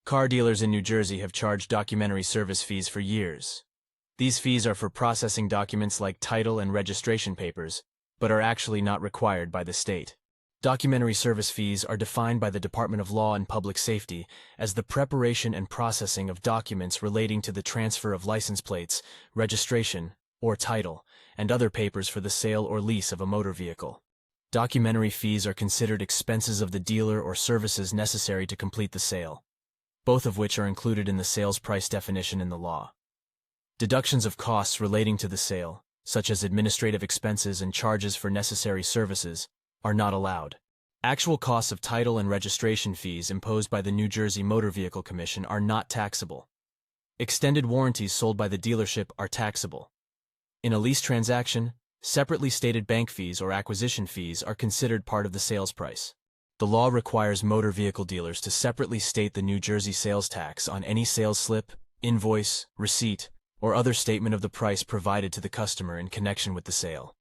Car dealers in New Jersey have charged documentary service fees for years. These fees are for processing documents like title and registration papers, but are actually not required by the state. Documentary service fees are defined by the Department of Law and Public Safety as the preparation and processing of documents relating to the transfer of license plates, registration, or title, and other papers for the sale or lease of a motor vehicle. Documentary fees are considered expenses of the dealer or services necessary to complete the sale, both of which are included in the sales price definition in the law. Deductions of costs relating to the sale, such as administrative expenses and charges for necessary services, are not allowed. Actual costs of title and registration fees imposed by the New Jersey Motor Vehicle Commission are not taxable. Extended warranties sold by the dealership are taxable. In a lease transaction, separately stated bank fees or acquisition fees are considered part of the sales price. The law requires motor vehicle dealers to separately state the New Jersey sales tax on any sales slip, invoice, receipt, or other statement of the price provided to the customer in connection with the sale.